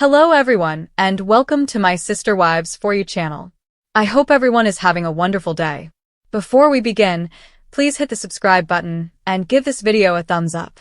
Hello everyone, and welcome to my Sister Wives For You channel. I hope everyone is having a wonderful day. Before we begin, please hit the subscribe button and give this video a thumbs up.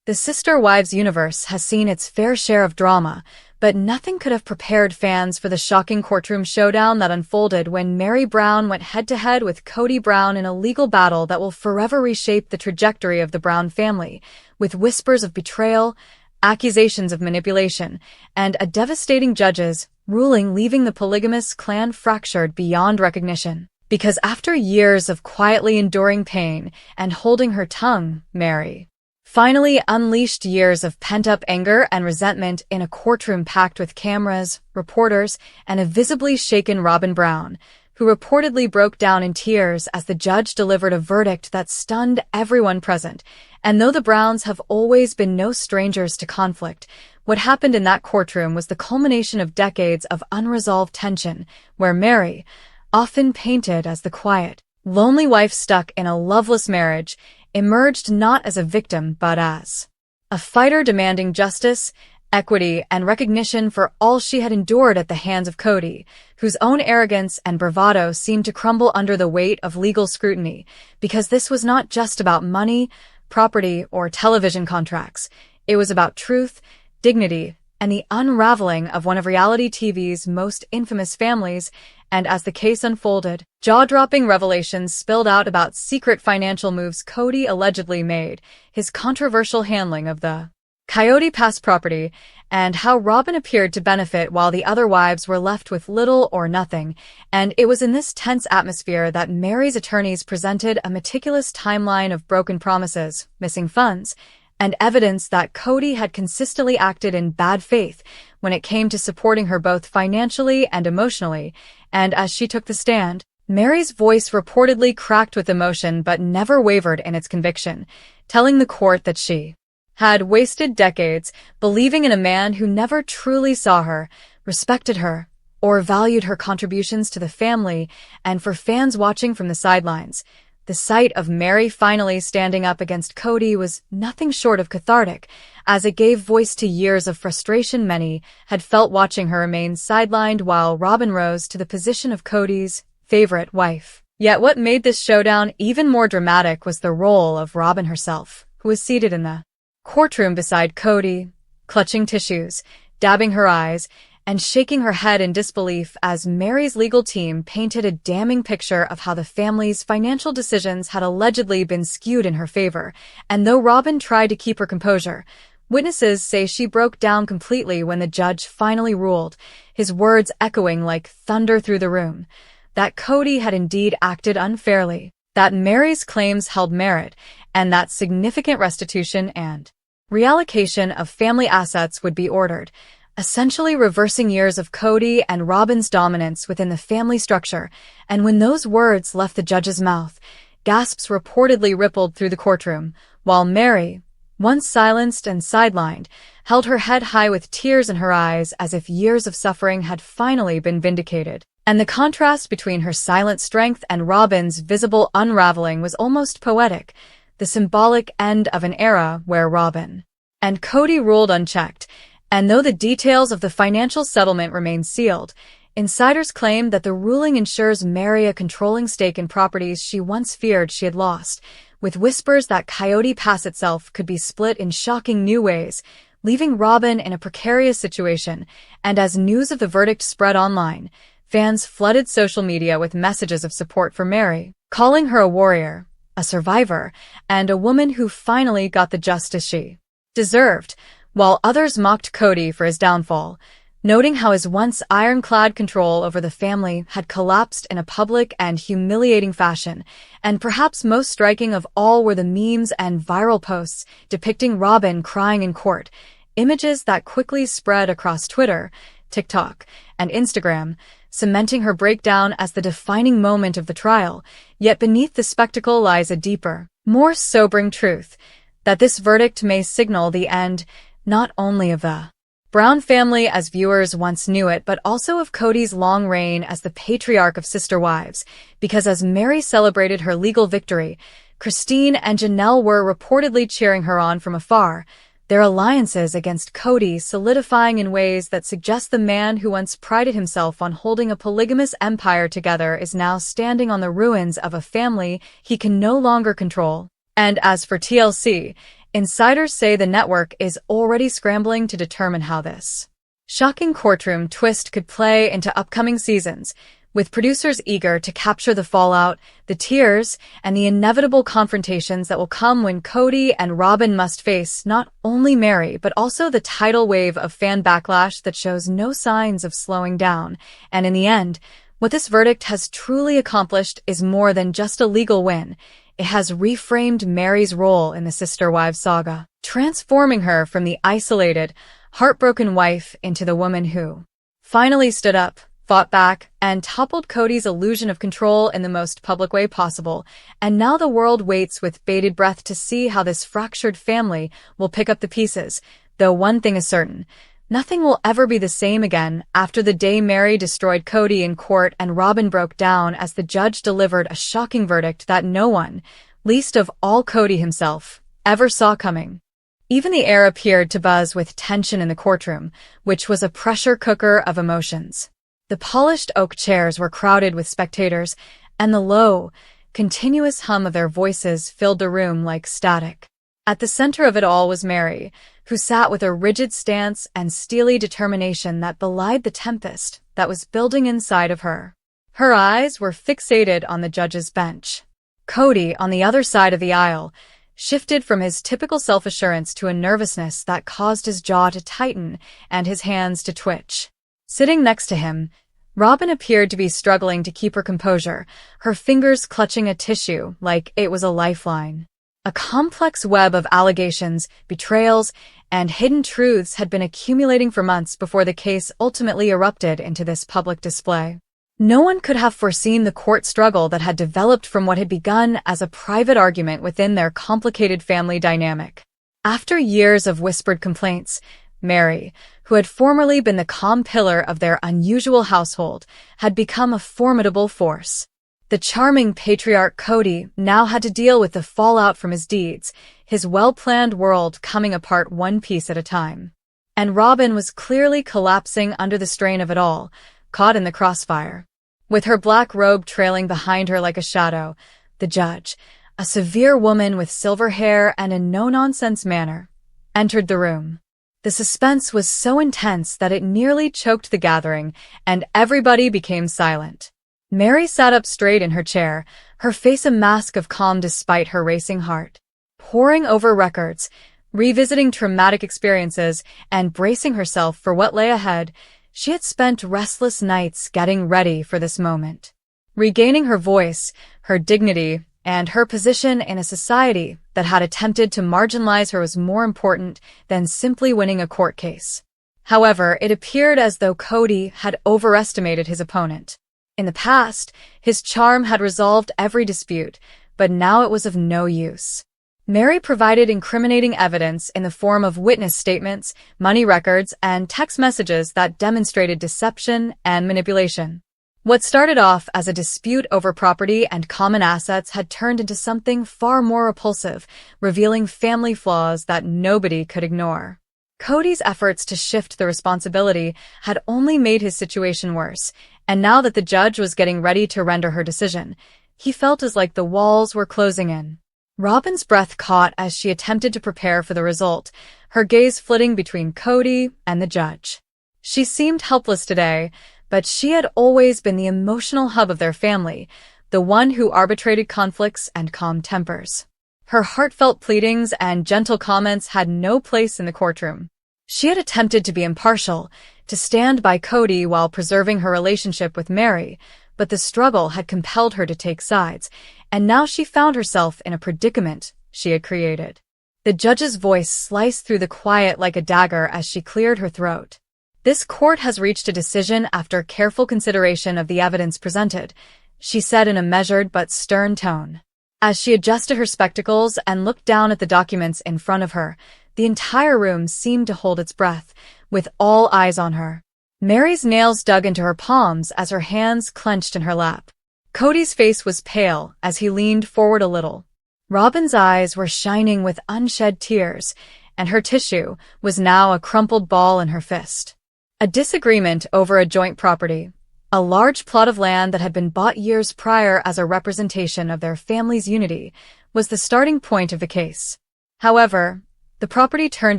The Sister Wives universe has seen its fair share of drama, but nothing could have prepared fans for the shocking courtroom showdown that unfolded when MERI Brown went head-to-head with KODY Brown in a legal battle that will forever reshape the trajectory of the Brown family, with whispers of betrayal, accusations of manipulation, and a devastating judge's ruling leaving the polygamous clan fractured beyond recognition. Because after years of quietly enduring pain and holding her tongue, MERI finally unleashed years of pent-up anger and resentment in a courtroom packed with cameras, reporters, and a visibly shaken Robyn Brown, who reportedly broke down in tears as the judge delivered a verdict that stunned everyone present. And though the Browns have always been no strangers to conflict, what happened in that courtroom was the culmination of decades of unresolved tension, where MERI, often painted as the quiet, lonely wife stuck in a loveless marriage, emerged not as a victim but as a fighter demanding justice, equity, and recognition for all she had endured at the hands of KODY, whose own arrogance and bravado seemed to crumble under the weight of legal scrutiny, because this was not just about money, property, or television contracts. It was about truth, dignity, and the unraveling of one of reality TV's most infamous families. And as the case unfolded, jaw-dropping revelations spilled out about secret financial moves KODY allegedly made, his controversial handling of the KODY past property, and how Robyn appeared to benefit while the other wives were left with little or nothing. And it was in this tense atmosphere that MERI's attorneys presented a meticulous timeline of broken promises, missing funds, and evidence that KODY had consistently acted in bad faith when it came to supporting her both financially and emotionally. And as she took the stand, MERI's voice reportedly cracked with emotion but never wavered in its conviction, telling the court that she had wasted decades believing in a man who never truly saw her, respected her, or valued her contributions to the family. And for fans watching from the sidelines, the sight of MERI finally standing up against KODY was nothing short of cathartic, as it gave voice to years of frustration many had felt watching her remain sidelined while Robyn rose to the position of KODY's favorite wife. Yet what made this showdown even more dramatic was the role of Robyn herself, who was seated in the courtroom beside KODY, clutching tissues, dabbing her eyes, and shaking her head in disbelief as MERI's legal team painted a damning picture of how the family's financial decisions had allegedly been skewed in her favor. And though Robyn tried to keep her composure, witnesses say she broke down completely when the judge finally ruled, his words echoing like thunder through the room, that KODY had indeed acted unfairly, that MERI's claims held merit, and that significant restitution and reallocation of family assets would be ordered, essentially reversing years of KODY and Robyn's dominance within the family structure. And when those words left the judge's mouth, gasps reportedly rippled through the courtroom, while MERI, once silenced and sidelined, held her head high with tears in her eyes as if years of suffering had finally been vindicated. And the contrast between her silent strength and Robyn's visible unraveling was almost poetic, the symbolic end of an era where Robyn and KODY ruled unchecked. And though the details of the financial settlement remain sealed, insiders claim that the ruling ensures MERI a controlling stake in properties she once feared she had lost, with whispers that KODY Pass itself could be split in shocking new ways, leaving Robyn in a precarious situation. And as news of the verdict spread online, fans flooded social media with messages of support for MERI, calling her a warrior, a survivor, and a woman who finally got the justice she deserved, while others mocked KODY for his downfall, noting how his once ironclad control over the family had collapsed in a public and humiliating fashion. And perhaps most striking of all were the memes and viral posts depicting Robyn crying in court, images that quickly spread across Twitter, TikTok, and Instagram, cementing her breakdown as the defining moment of the trial. Yet beneath the spectacle lies a deeper, more sobering truth, that this verdict may signal the end not only of the Brown family as viewers once knew it, but also of KODY's long reign as the patriarch of sister wives, because as MERI celebrated her legal victory, Christine and Janelle were reportedly cheering her on from afar, their alliances against KODY solidifying in ways that suggest the man who once prided himself on holding a polygamous empire together is now standing on the ruins of a family he can no longer control. And as for TLC, insiders say the network is already scrambling to determine how this shocking courtroom twist could play into upcoming seasons, with producers eager to capture the fallout, the tears, and the inevitable confrontations that will come when KODY and Robyn must face not only MERI but also the tidal wave of fan backlash that shows no signs of slowing down. And in the end, what this verdict has truly accomplished is more than just a legal win. It has reframed MERI's role in the Sister Wives saga, transforming her from the isolated, heartbroken wife into the woman who finally stood up, fought back, and toppled KODY's illusion of control in the most public way possible. And now the world waits with bated breath to see how this fractured family will pick up the pieces. Though one thing is certain, nothing will ever be the same again after the day MERI destroyed KODY in court and Robyn broke down as the judge delivered a shocking verdict that no one, least of all KODY himself, ever saw coming. Even the air appeared to buzz with tension in the courtroom, which was a pressure cooker of emotions. The polished oak chairs were crowded with spectators, and the low, continuous hum of their voices filled the room like static. At the center of it all was MERI, who sat with a rigid stance and steely determination that belied the tempest that was building inside of her. Her eyes were fixated on the judge's bench. KODY, on the other side of the aisle, shifted from his typical self-assurance to a nervousness that caused his jaw to tighten and his hands to twitch. Sitting next to him, Robyn appeared to be struggling to keep her composure, her fingers clutching a tissue like it was a lifeline. A complex web of allegations, betrayals, and hidden truths had been accumulating for months before the case ultimately erupted into this public display. No one could have foreseen the court struggle that had developed from what had begun as a private argument within their complicated family dynamic. After years of whispered complaints, MERI, who had formerly been the calm pillar of their unusual household, had become a formidable force. The charming patriarch KODY now had to deal with the fallout from his deeds, his well-planned world coming apart one piece at a time. And Robyn was clearly collapsing under the strain of it all, caught in the crossfire. With her black robe trailing behind her like a shadow, the judge, a severe woman with silver hair and a no-nonsense manner, entered the room. The suspense was so intense that it nearly choked the gathering, and everybody became silent. MERI sat up straight in her chair, her face a mask of calm despite her racing heart. Poring over records, revisiting traumatic experiences, and bracing herself for what lay ahead, she had spent restless nights getting ready for this moment. Regaining her voice, her dignity, and her position in a society that had attempted to marginalize her was more important than simply winning a court case. However, it appeared as though KODY had overestimated his opponent. In the past, his charm had resolved every dispute, but now it was of no use. MERI provided incriminating evidence in the form of witness statements, money records, and text messages that demonstrated deception and manipulation. What started off as a dispute over property and common assets had turned into something far more repulsive, revealing family flaws that nobody could ignore. KODY's efforts to shift the responsibility had only made his situation worse, and now that the judge was getting ready to render her decision, he felt as like the walls were closing in. Robyn's breath caught as she attempted to prepare for the result, her gaze flitting between KODY and the judge. She seemed helpless today, but she had always been the emotional hub of their family, the one who arbitrated conflicts and calmed tempers. Her heartfelt pleadings and gentle comments had no place in the courtroom. She had attempted to be impartial, to stand by KODY while preserving her relationship with MERI, but the struggle had compelled her to take sides, and now she found herself in a predicament she had created. The judge's voice sliced through the quiet like a dagger as she cleared her throat. This court has reached a decision after careful consideration of the evidence presented, she said in a measured but stern tone. As she adjusted her spectacles and looked down at the documents in front of her, the entire room seemed to hold its breath, with all eyes on her. MERI's nails dug into her palms as her hands clenched in her lap. KODY's face was pale as he leaned forward a little. Robyn's eyes were shining with unshed tears, and her tissue was now a crumpled ball in her fist. A disagreement over a joint property, a large plot of land that had been bought years prior as a representation of their family's unity, was the starting point of the case. However, the property turned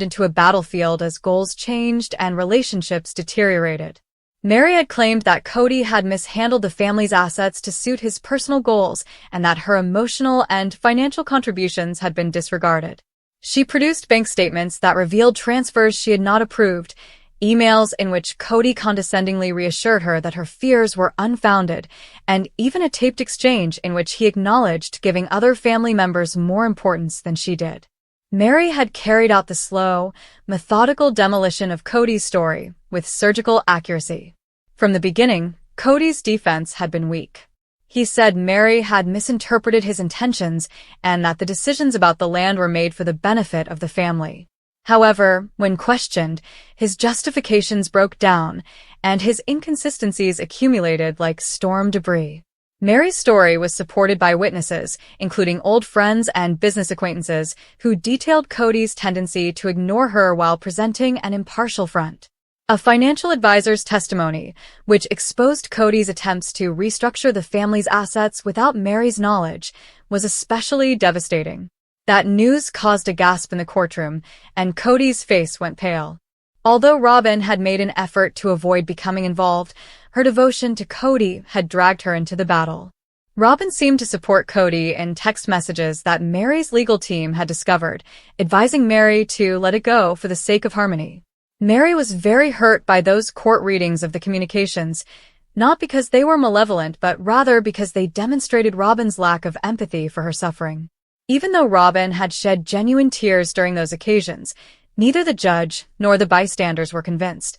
into a battlefield as goals changed and relationships deteriorated. MERI had claimed that KODY had mishandled the family's assets to suit his personal goals and that her emotional and financial contributions had been disregarded. She produced bank statements that revealed transfers she had not approved, emails in which KODY condescendingly reassured her that her fears were unfounded, and even a taped exchange in which he acknowledged giving other family members more importance than she did. MERI had carried out the slow, methodical demolition of KODY's story with surgical accuracy. From the beginning, KODY's defense had been weak. He said MERI had misinterpreted his intentions and that the decisions about the land were made for the benefit of the family. However, when questioned, his justifications broke down and his inconsistencies accumulated like storm debris. MERI's story was supported by witnesses, including old friends and business acquaintances, who detailed KODY's tendency to ignore her while presenting an impartial front. A financial advisor's testimony, which exposed KODY's attempts to restructure the family's assets without MERI's knowledge, was especially devastating. That news caused a gasp in the courtroom, and KODY's face went pale. Although Robyn had made an effort to avoid becoming involved, her devotion to KODY had dragged her into the battle. Robyn seemed to support KODY in text messages that MERI's legal team had discovered, advising MERI to let it go for the sake of harmony. MERI was very hurt by those court readings of the communications, not because they were malevolent but rather because they demonstrated Robyn's lack of empathy for her suffering. Even though Robyn had shed genuine tears during those occasions, neither the judge nor the bystanders were convinced.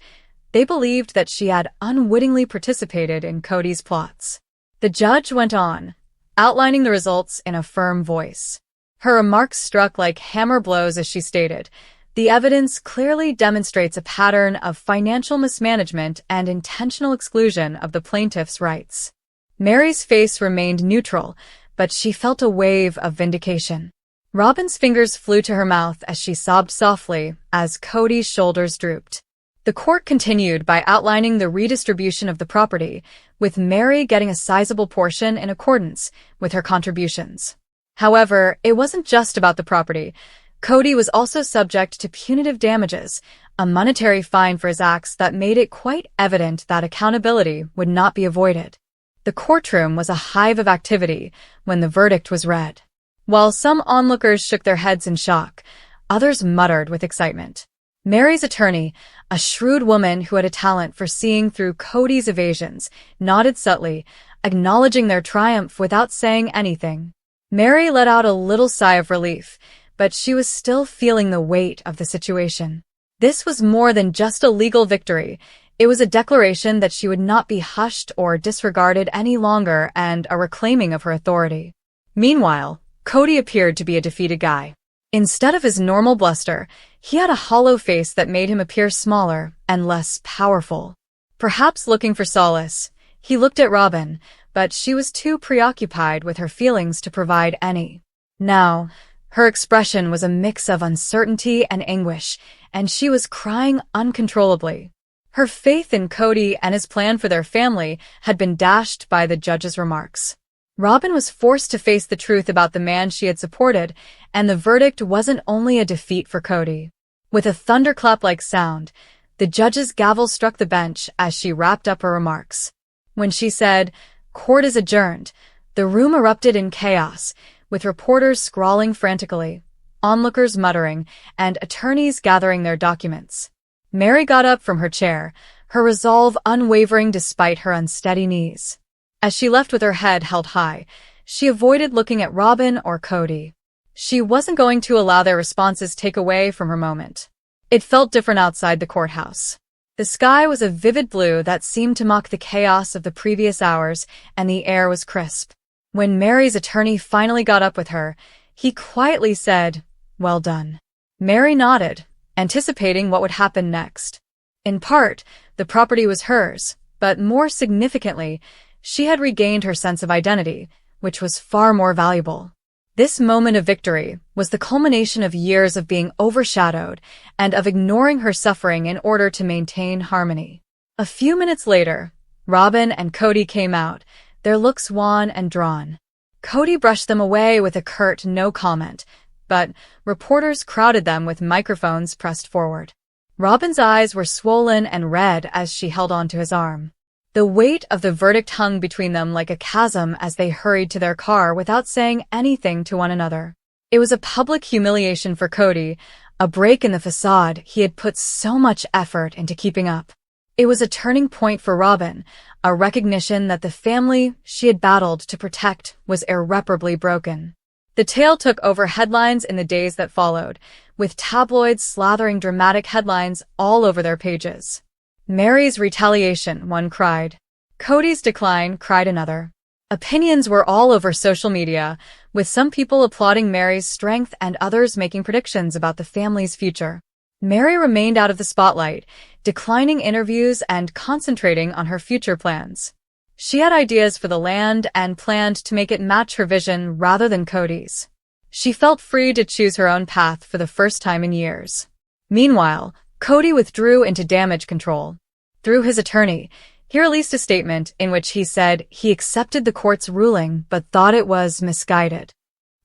They believed that she had unwittingly participated in KODY's plots. The judge went on, outlining the results in a firm voice. Her remarks struck like hammer blows as she stated, "The evidence clearly demonstrates a pattern of financial mismanagement and intentional exclusion of the plaintiff's rights." MERI's face remained neutral, but she felt a wave of vindication. Robyn's fingers flew to her mouth as she sobbed softly as KODY's shoulders drooped. The court continued by outlining the redistribution of the property, with MERI getting a sizable portion in accordance with her contributions. However, it wasn't just about the property. KODY was also subject to punitive damages, a monetary fine for his acts that made it quite evident that accountability would not be avoided. The courtroom was a hive of activity when the verdict was read. While some onlookers shook their heads in shock, others muttered with excitement. MERI's attorney, a shrewd woman who had a talent for seeing through KODY's evasions, nodded subtly, acknowledging their triumph without saying anything. MERI let out a little sigh of relief, but she was still feeling the weight of the situation. This was more than just a legal victory. It was a declaration that she would not be hushed or disregarded any longer and a reclaiming of her authority. Meanwhile, KODY appeared to be a defeated guy. Instead of his normal bluster, he had a hollow face that made him appear smaller and less powerful. Perhaps looking for solace, he looked at Robyn, but she was too preoccupied with her feelings to provide any. Now, her expression was a mix of uncertainty and anguish, and she was crying uncontrollably. Her faith in KODY and his plan for their family had been dashed by the judge's remarks. Robyn was forced to face the truth about the man she had supported, and the verdict wasn't only a defeat for KODY. With a thunderclap-like sound, the judge's gavel struck the bench as she wrapped up her remarks. When she said, "Court is adjourned," the room erupted in chaos, with reporters scrawling frantically, onlookers muttering, and attorneys gathering their documents. MERI got up from her chair, her resolve unwavering despite her unsteady knees. As she left with her head held high, she avoided looking at Robyn or KODY. She wasn't going to allow their responses take away from her moment. It felt different outside the courthouse. The sky was a vivid blue that seemed to mock the chaos of the previous hours, and the air was crisp. When MERI's attorney finally got up with her, he quietly said, "Well done." MERI nodded, anticipating what would happen next. In part, the property was hers, but more significantly, she had regained her sense of identity, which was far more valuable. This moment of victory was the culmination of years of being overshadowed and of ignoring her suffering in order to maintain harmony. A few minutes later, Robyn and KODY came out, their looks wan and drawn. KODY brushed them away with a curt no comment, but reporters crowded them with microphones pressed forward. Robyn's eyes were swollen and red as she held onto his arm. The weight of the verdict hung between them like a chasm as they hurried to their car without saying anything to one another. It was a public humiliation for KODY, a break in the facade he had put so much effort into keeping up. It was a turning point for Robyn, a recognition that the family she had battled to protect was irreparably broken. The tale took over headlines in the days that followed, with tabloids slathering dramatic headlines all over their pages. "MERI's retaliation," one cried. "KODY's decline," cried another. Opinions were all over social media, with some people applauding MERI's strength and others making predictions about the family's future. MERI remained out of the spotlight, declining interviews and concentrating on her future plans. She had ideas for the land and planned to make it match her vision rather than KODY's. She felt free to choose her own path for the first time in years. Meanwhile, KODY withdrew into damage control. Through his attorney, he released a statement in which he said he accepted the court's ruling but thought it was misguided.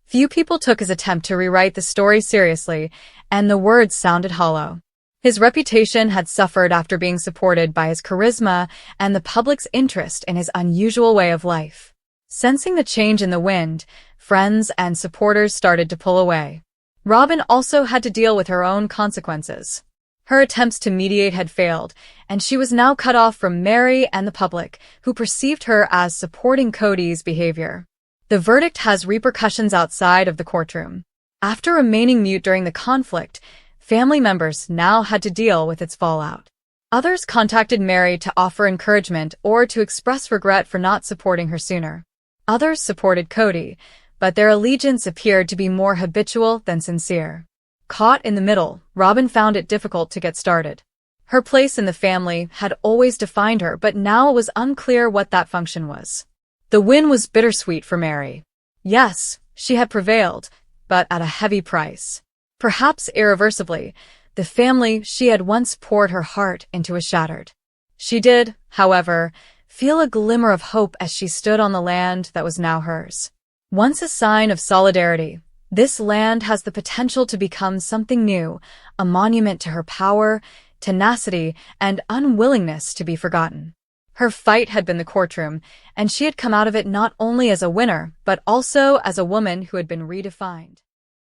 Few people took his attempt to rewrite the story seriously, and the words sounded hollow. His reputation had suffered after being supported by his charisma and the public's interest in his unusual way of life. Sensing the change in the wind, friends and supporters started to pull away. Robyn also had to deal with her own consequences. Her attempts to mediate had failed, and she was now cut off from MERI and the public, who perceived her as supporting KODY's behavior. The verdict has repercussions outside of the courtroom. After remaining mute during the conflict, family members now had to deal with its fallout. Others contacted MERI to offer encouragement or to express regret for not supporting her sooner. Others supported KODY, but their allegiance appeared to be more habitual than sincere. Caught in the middle, Robyn found it difficult to get started. Her place in the family had always defined her, but now it was unclear what that function was. The win was bittersweet for MERI. Yes, she had prevailed, but at a heavy price. Perhaps irreversibly, the family she had once poured her heart into was shattered. She did, however, feel a glimmer of hope as she stood on the land that was now hers. Once a sign of solidarity, this land has the potential to become something new, a monument to her power, tenacity, and unwillingness to be forgotten. Her fight had been the courtroom, and she had come out of it not only as a winner, but also as a woman who had been redefined.